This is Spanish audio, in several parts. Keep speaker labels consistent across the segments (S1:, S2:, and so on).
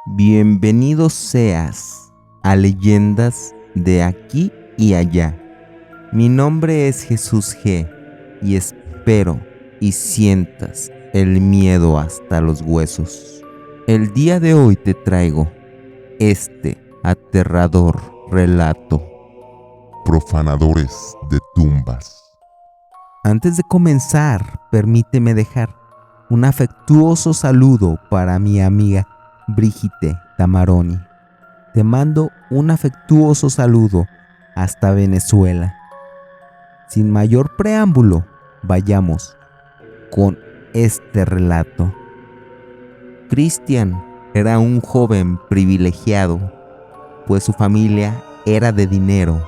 S1: Bienvenido seas a Leyendas de Aquí y Allá. Mi nombre es Jesús G. y espero y sientas el miedo hasta los huesos. El día de hoy te traigo este aterrador relato.
S2: Profanadores de tumbas.
S1: Antes de comenzar, permíteme dejar un afectuoso saludo para mi amiga Brigitte Tamaroni. Te mando un afectuoso saludo hasta Venezuela. Sin mayor preámbulo, vayamos con este relato. Christian era un joven privilegiado, pues su familia era de dinero.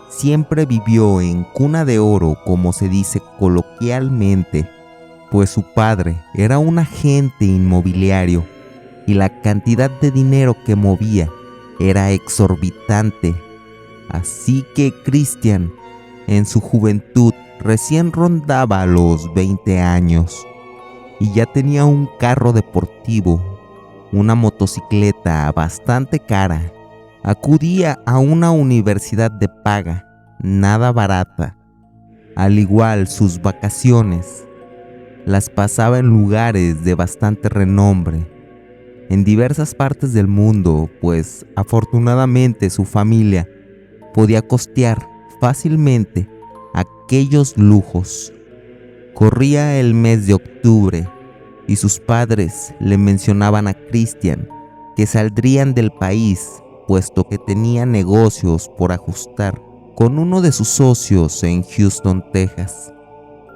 S1: Siempre vivió en cuna de oro, como se dice coloquialmente, pues su padre era un agente inmobiliario y la cantidad de dinero que movía era exorbitante. Así que Christian, en su juventud, recién rondaba los 20 años y ya tenía un carro deportivo, una motocicleta bastante cara. Acudía a una universidad de paga, nada barata. Al igual, sus vacaciones las pasaba en lugares de bastante renombre, en diversas partes del mundo, pues afortunadamente su familia podía costear fácilmente aquellos lujos. Corría el mes de octubre y sus padres le mencionaban a Christian que saldrían del país, puesto que tenía negocios por ajustar con uno de sus socios en Houston, Texas.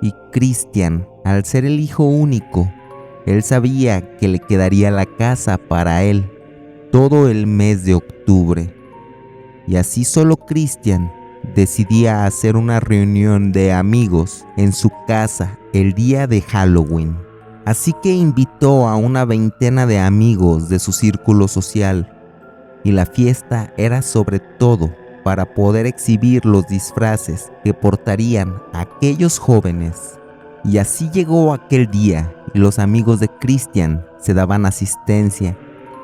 S1: Y Christian, al ser el hijo único, él sabía que le quedaría la casa para él todo el mes de octubre. Y así solo Christian decidía hacer una reunión de amigos en su casa el día de Halloween. Así que invitó a una veintena de amigos de su círculo social, y la fiesta era sobre todo para poder exhibir los disfraces que portarían aquellos jóvenes. Y así llegó aquel día y los amigos de Christian se daban asistencia,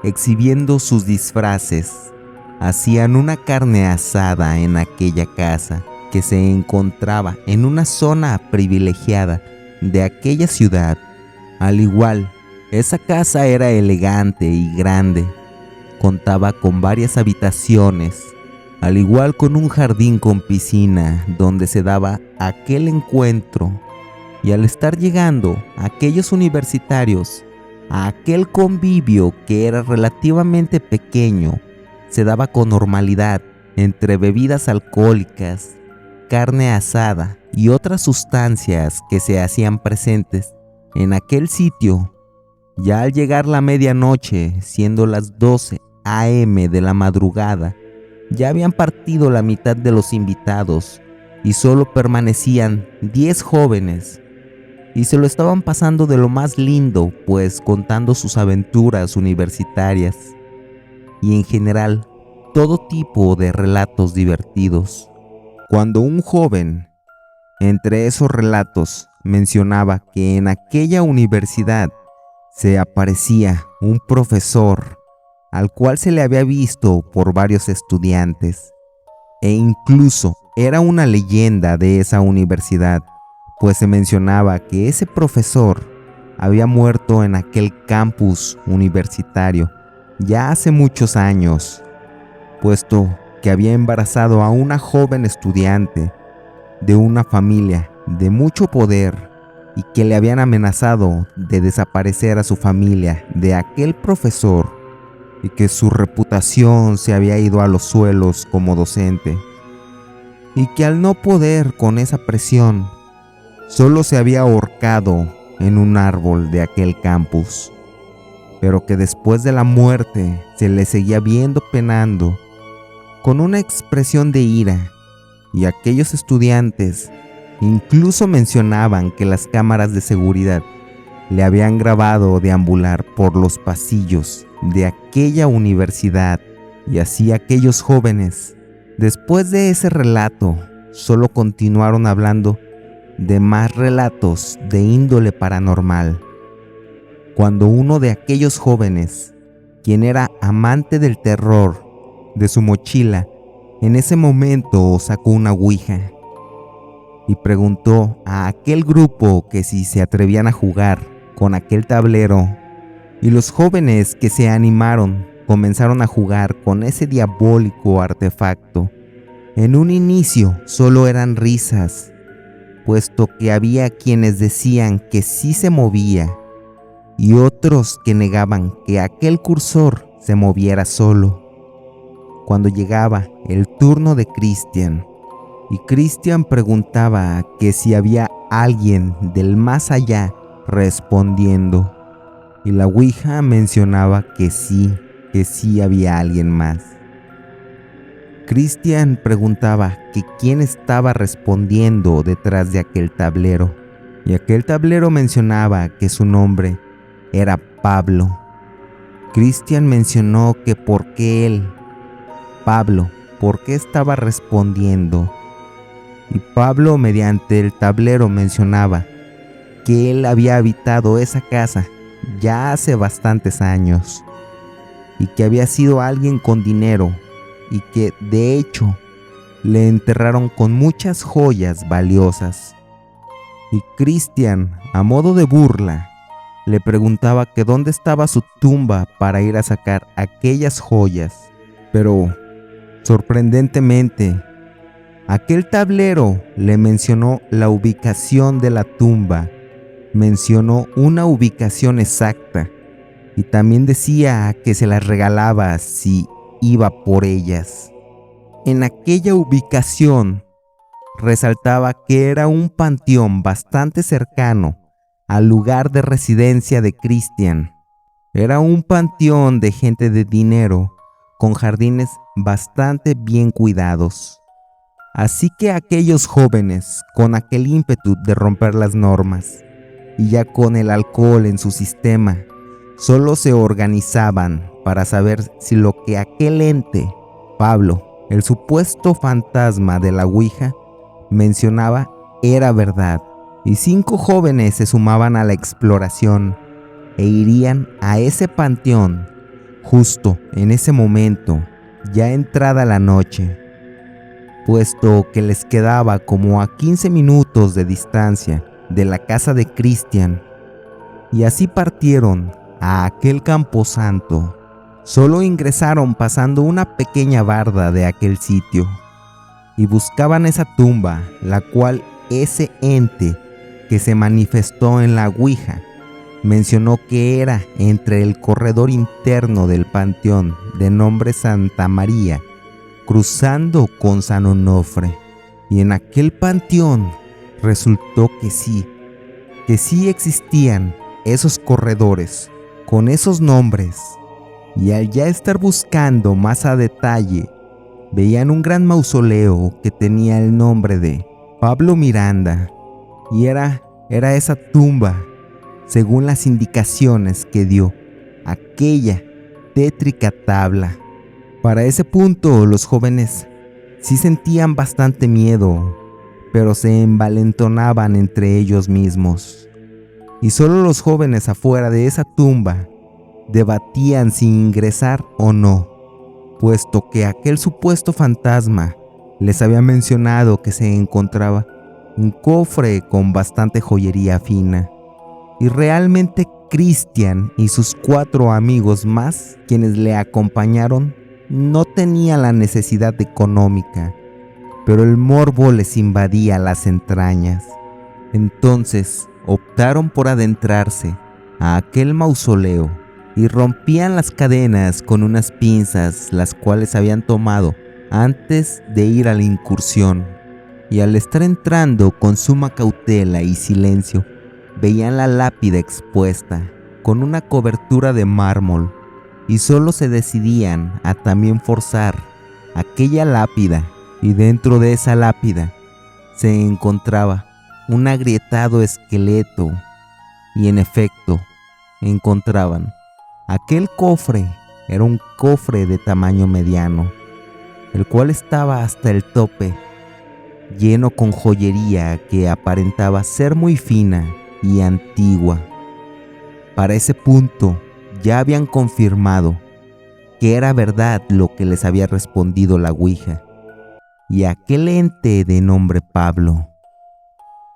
S1: exhibiendo sus disfraces. Hacían una carne asada en aquella casa, que se encontraba en una zona privilegiada de aquella ciudad. Al igual, esa casa era elegante y grande. Contaba con varias habitaciones, al igual con un jardín con piscina donde se daba aquel encuentro. Y al estar llegando aquellos universitarios a aquel convivio que era relativamente pequeño, se daba con normalidad entre bebidas alcohólicas, carne asada y otras sustancias que se hacían presentes en aquel sitio. Ya al llegar la medianoche, siendo las 12 a.m. de la madrugada, ya habían partido la mitad de los invitados y solo permanecían 10 jóvenes. Y se lo estaban pasando de lo más lindo, pues contando sus aventuras universitarias y en general todo tipo de relatos divertidos. Cuando un joven, entre esos relatos, mencionaba que en aquella universidad se aparecía un profesor al cual se le había visto por varios estudiantes, e incluso era una leyenda de esa universidad, pues se mencionaba que ese profesor había muerto en aquel campus universitario ya hace muchos años, puesto que había embarazado a una joven estudiante de una familia de mucho poder y que le habían amenazado de desaparecer a su familia de aquel profesor, y que su reputación se había ido a los suelos como docente, y que al no poder con esa presión, solo se había ahorcado en un árbol de aquel campus, pero que después de la muerte se le seguía viendo penando con una expresión de ira. Y aquellos estudiantes incluso mencionaban que las cámaras de seguridad le habían grabado deambular por los pasillos de aquella universidad. Y así aquellos jóvenes, después de ese relato, solo continuaron hablando de más relatos de índole paranormal. Cuando uno de aquellos jóvenes, quien era amante del terror, de su mochila, en ese momento sacó una ouija y preguntó a aquel grupo que si se atrevían a jugar con aquel tablero, y los jóvenes que se animaron comenzaron a jugar con ese diabólico artefacto. En un inicio solo eran risas, puesto que había quienes decían que sí se movía y otros que negaban que aquel cursor se moviera solo. Cuando llegaba el turno de Christian, y Christian preguntaba que si había alguien del más allá respondiendo, y la ouija mencionaba que sí había alguien más. Christian preguntaba que quién estaba respondiendo detrás de aquel tablero, y aquel tablero mencionaba que su nombre era Pablo. Christian mencionó que por qué él, Pablo, por qué estaba respondiendo, y Pablo mediante el tablero mencionaba que él había habitado esa casa ya hace bastantes años, y que había sido alguien con dinero, y que de hecho le enterraron con muchas joyas valiosas. Y Christian, a modo de burla, le preguntaba que dónde estaba su tumba para ir a sacar aquellas joyas. Pero, sorprendentemente, aquel tablero le mencionó la ubicación de la tumba, mencionó una ubicación exacta, y también decía que se las regalaba si iba por ellas. En aquella ubicación resaltaba que era un panteón bastante cercano al lugar de residencia de Christian. Era un panteón de gente de dinero, con jardines bastante bien cuidados. Así que aquellos jóvenes, con aquel ímpetu de romper las normas, y ya con el alcohol en su sistema, solo se organizaban para saber si lo que aquel ente, Pablo, el supuesto fantasma de la ouija, mencionaba era verdad. Y 5 jóvenes se sumaban a la exploración e irían a ese panteón justo en ese momento, ya entrada la noche, puesto que les quedaba como a 15 minutos de distancia de la casa de Christian, y así partieron a aquel camposanto. Solo ingresaron pasando una pequeña barda de aquel sitio y buscaban esa tumba, la cual ese ente que se manifestó en la ouija mencionó que era entre el corredor interno del panteón de nombre Santa María, cruzando con San Onofre. Y en aquel panteón resultó que sí existían esos corredores con esos nombres. Y al ya estar buscando más a detalle, veían un gran mausoleo que tenía el nombre de Pablo Miranda, y era esa tumba, según las indicaciones que dio aquella tétrica tabla. Para ese punto los jóvenes sí sentían bastante miedo, pero se envalentonaban entre ellos mismos, y solo los jóvenes afuera de esa tumba debatían si ingresar o no, puesto que aquel supuesto fantasma les había mencionado que se encontraba un cofre con bastante joyería fina. Y realmente Christian y sus 4 amigos más, quienes le acompañaron, no tenían la necesidad económica, pero el morbo les invadía las entrañas. Entonces optaron por adentrarse a aquel mausoleo y rompían las cadenas con unas pinzas, las cuales habían tomado antes de ir a la incursión. Y al estar entrando con suma cautela y silencio, veían la lápida expuesta con una cobertura de mármol, y solo se decidían a también forzar aquella lápida, y dentro de esa lápida se encontraba un agrietado esqueleto, y en efecto encontraban aquel cofre. Era un cofre de tamaño mediano, el cual estaba hasta el tope, lleno con joyería que aparentaba ser muy fina y antigua. Para ese punto ya habían confirmado que era verdad lo que les había respondido la Ouija y aquel ente de nombre Pablo,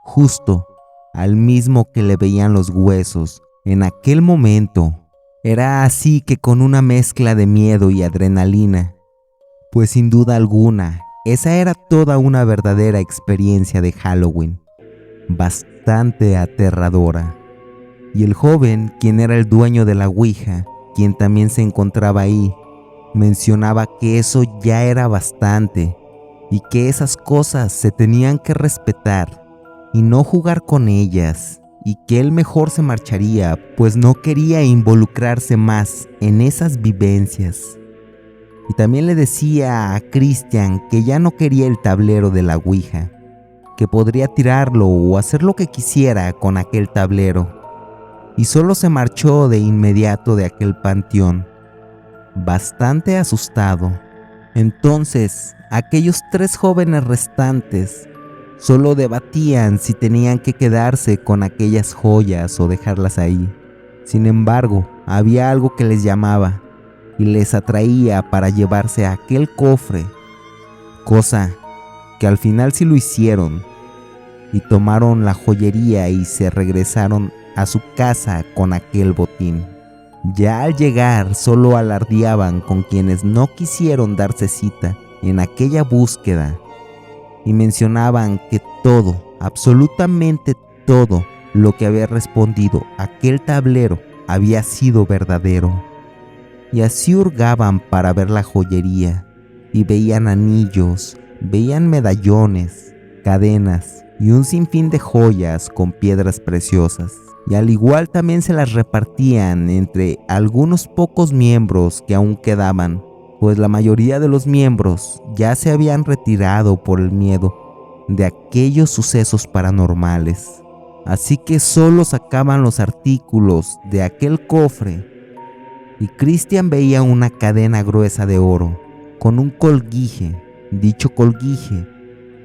S1: justo al mismo que le veían los huesos en aquel momento. Era así que con una mezcla de miedo y adrenalina, pues sin duda alguna, esa era toda una verdadera experiencia de Halloween, bastante aterradora. Y el joven, quien era el dueño de la Ouija, quien también se encontraba ahí, mencionaba que eso ya era bastante y que esas cosas se tenían que respetar y no jugar con ellas, y que él mejor se marcharía, pues no quería involucrarse más en esas vivencias. Y también le decía a Christian que ya no quería el tablero de la Ouija, que podría tirarlo o hacer lo que quisiera con aquel tablero, y solo se marchó de inmediato de aquel panteón, bastante asustado. Entonces, aquellos 3 jóvenes restantes solo debatían si tenían que quedarse con aquellas joyas o dejarlas ahí. Sin embargo, había algo que les llamaba y les atraía para llevarse a aquel cofre, cosa que al final sí lo hicieron, y tomaron la joyería y se regresaron a su casa con aquel botín. Ya al llegar solo alardeaban con quienes no quisieron darse cita en aquella búsqueda, y mencionaban que todo, absolutamente todo lo que había respondido aquel tablero había sido verdadero. Y así hurgaban para ver la joyería, y veían anillos, veían medallones, cadenas y un sinfín de joyas con piedras preciosas. Y al igual también se las repartían entre algunos pocos miembros que aún quedaban, pues la mayoría de los miembros ya se habían retirado por el miedo de aquellos sucesos paranormales. Así que solo sacaban los artículos de aquel cofre, y Christian veía una cadena gruesa de oro con un colguije. Dicho colguije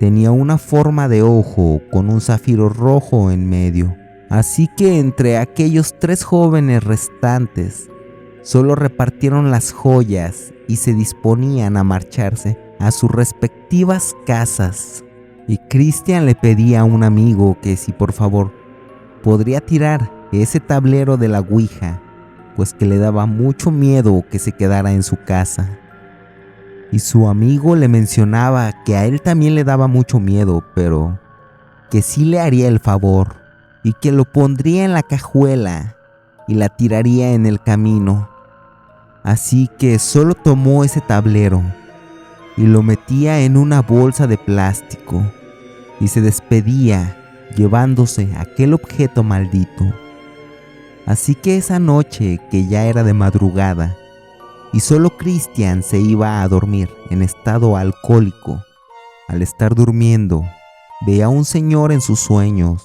S1: tenía una forma de ojo con un zafiro rojo en medio. Así que entre aquellos 3 jóvenes restantes solo repartieron las joyas y se disponían a marcharse a sus respectivas casas. Y Christian le pedía a un amigo que si por favor podría tirar ese tablero de la Ouija, pues que le daba mucho miedo que se quedara en su casa. Y su amigo le mencionaba que a él también le daba mucho miedo, pero que sí le haría el favor y que lo pondría en la cajuela y la tiraría en el camino. Así que solo tomó ese tablero y lo metía en una bolsa de plástico y se despedía llevándose aquel objeto maldito. Así que esa noche, que ya era de madrugada y solo Christian se iba a dormir en estado alcohólico, al estar durmiendo veía a un señor en sus sueños.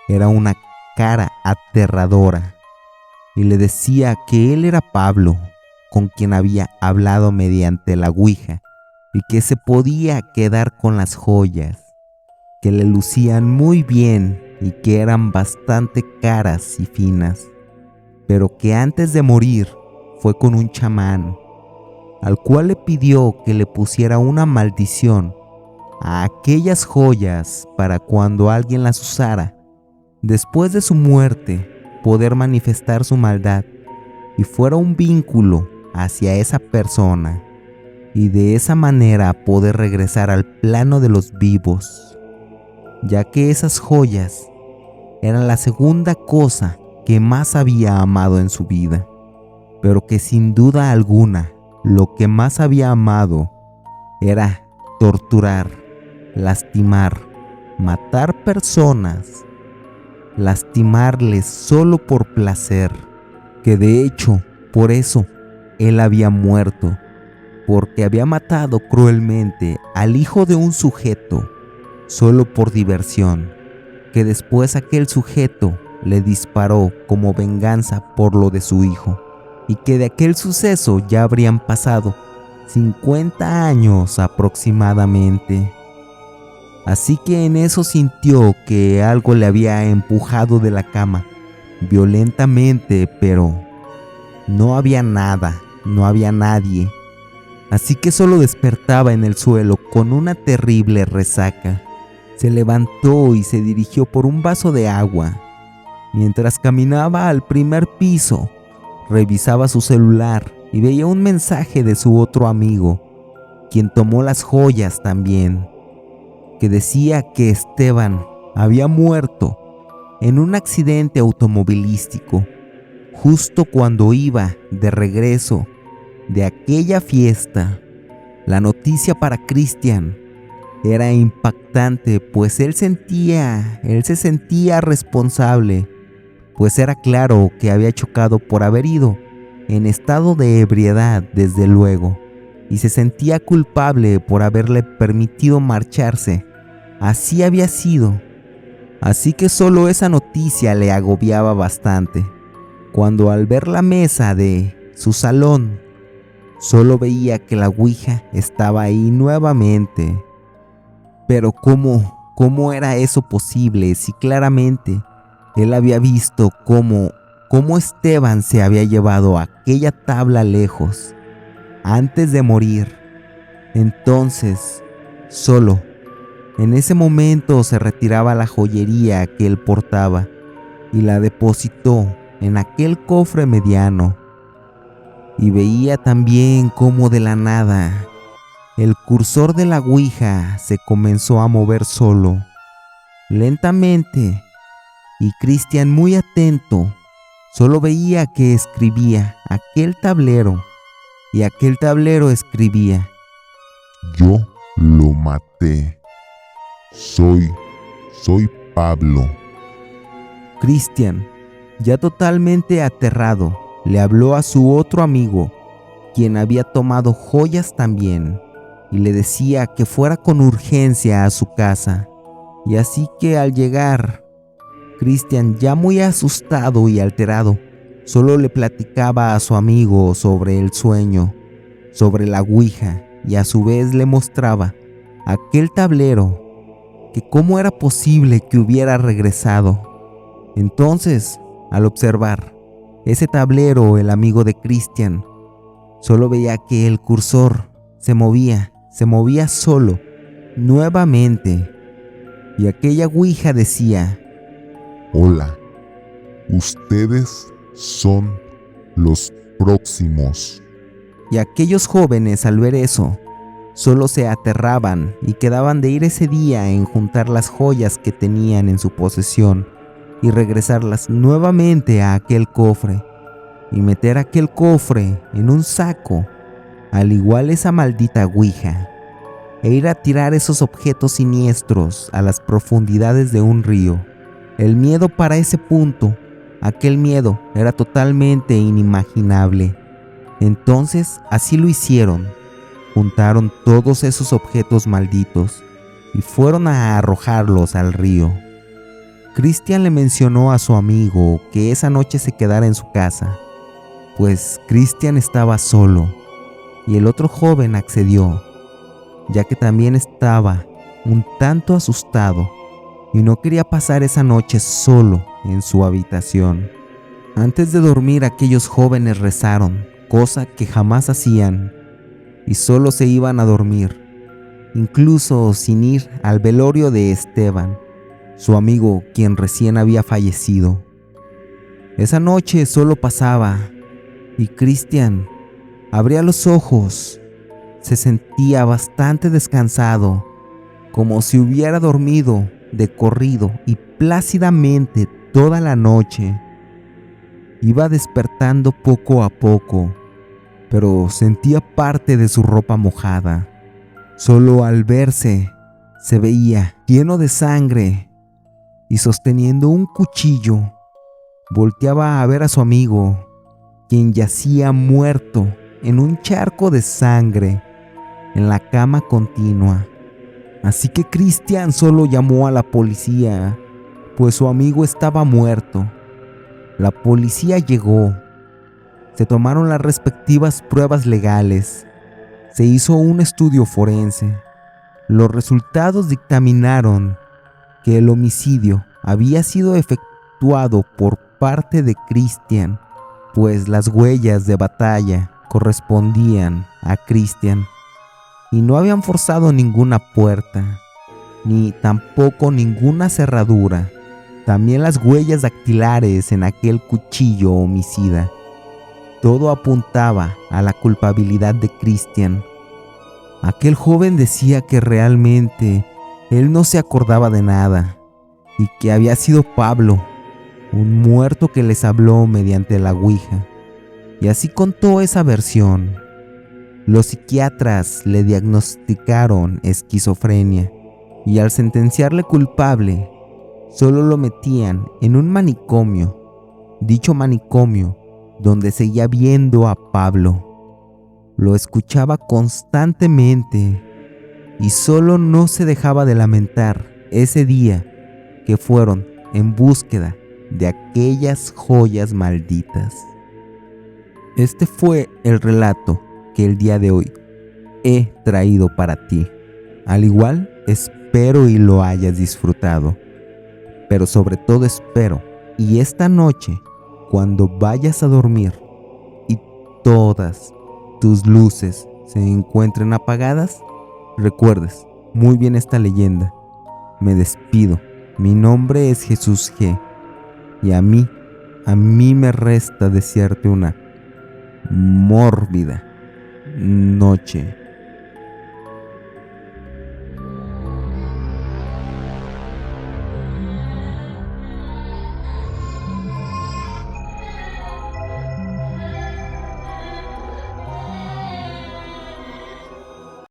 S1: Era una cara aterradora y le decía que él era Pablo, con quien había hablado mediante la Ouija, y que se podía quedar con las joyas, que le lucían muy bien y que eran bastante caras y finas, pero que antes de morir fue con un chamán, al cual le pidió que le pusiera una maldición a aquellas joyas para cuando alguien las usara, después de su muerte, poder manifestar su maldad y fuera un vínculo hacia esa persona, y de esa manera poder regresar al plano de los vivos, ya que esas joyas eran la segunda cosa que más había amado en su vida, pero que sin duda alguna lo que más había amado era torturar, lastimar, matar personas, lastimarles solo por placer, que de hecho por eso él había muerto, porque había matado cruelmente al hijo de un sujeto solo por diversión, que después aquel sujeto le disparó como venganza por lo de su hijo, y que de aquel suceso ya habrían pasado 50 años aproximadamente. Así que en eso sintió que algo le había empujado de la cama violentamente, pero no había nada, no había nadie, así que solo despertaba en el suelo con una terrible resaca. Se levantó y se dirigió por un vaso de agua. Mientras caminaba al primer piso, revisaba su celular y veía un mensaje de su otro amigo, quien tomó las joyas también, que decía que Esteban había muerto en un accidente automovilístico justo cuando iba de regreso de aquella fiesta. La noticia para Cristian era impactante, pues él se sentía responsable, pues era claro que había chocado por haber ido en estado de ebriedad, desde luego, y se sentía culpable por haberle permitido marcharse. Así había sido. Así que solo esa noticia le agobiaba bastante, cuando al ver la mesa de su salón, solo veía que la ouija estaba ahí nuevamente. Pero ¿cómo era eso posible si claramente él había visto cómo Esteban se había llevado aquella tabla lejos antes de morir? Entonces, solo en ese momento se retiraba la joyería que él portaba y la depositó en aquel cofre mediano. Y veía también cómo de la nada el cursor de la ouija se comenzó a mover solo, lentamente, y Cristian, muy atento, solo veía que escribía aquel tablero, y aquel tablero escribía:
S2: Yo lo maté. Soy Pablo.
S1: Cristian, ya totalmente aterrado, le habló a su otro amigo, quien había tomado joyas también, y le decía que fuera con urgencia a su casa. Y así que al llegar, Cristian, ya muy asustado y alterado, solo le platicaba a su amigo sobre el sueño, sobre la ouija, y a su vez le mostraba aquel tablero, que cómo era posible que hubiera regresado. Entonces, al observar ese tablero, el amigo de Cristian solo veía que el cursor se movía solo, nuevamente, y aquella ouija decía:
S2: Hola, ustedes son los próximos.
S1: Y aquellos jóvenes, al ver eso, solo se aterraban y quedaban de ir ese día en juntar las joyas que tenían en su posesión y regresarlas nuevamente a aquel cofre y meter aquel cofre en un saco, al igual esa maldita ouija, e ir a tirar esos objetos siniestros a las profundidades de un río. El miedo para ese punto, aquel miedo era totalmente inimaginable. Entonces así lo hicieron. Juntaron todos esos objetos malditos y fueron a arrojarlos al río. Cristian le mencionó a su amigo que esa noche se quedara en su casa, pues Cristian estaba solo, y el otro joven accedió, ya que también estaba un tanto asustado y no quería pasar esa noche solo en su habitación. Antes de dormir, aquellos jóvenes rezaron, cosa que jamás hacían, y solo se iban a dormir, incluso sin ir al velorio de Esteban, su amigo, quien recién había fallecido. Esa noche solo pasaba y Cristian abría los ojos. Se sentía bastante descansado, como si hubiera dormido de corrido y plácidamente toda la noche. Iba despertando poco a poco, pero sentía parte de su ropa mojada. Solo al verse, se veía lleno de sangre y sosteniendo un cuchillo, volteaba a ver a su amigo, quien yacía muerto en un charco de sangre en la cama continua. Así que Cristian solo llamó a la policía, pues su amigo estaba muerto. La policía llegó. Se tomaron las respectivas pruebas legales. Se hizo un estudio forense. Los resultados dictaminaron que el homicidio había sido efectuado por parte de Cristian, pues las huellas de batalla correspondían a Cristian y no habían forzado ninguna puerta, ni tampoco ninguna cerradura. También las huellas dactilares en aquel cuchillo homicida. Todo apuntaba a la culpabilidad de Cristian. Aquel joven decía que realmente él no se acordaba de nada y que había sido Pablo, un muerto que les habló mediante la ouija. Y así contó esa versión. Los psiquiatras le diagnosticaron esquizofrenia y al sentenciarle culpable, solo lo metían en un manicomio. Dicho manicomio donde seguía viendo a Pablo. Lo escuchaba constantemente y solo no se dejaba de lamentar ese día que fueron en búsqueda de aquellas joyas malditas. Este fue el relato que el día de hoy he traído para ti. Al igual, espero y lo hayas disfrutado. Pero sobre todo espero, y esta noche, cuando vayas a dormir y todas tus luces se encuentren apagadas, recuerdes muy bien esta leyenda. Me despido. Mi nombre es Jesús G. Y a mí me resta desearte una mórbida noche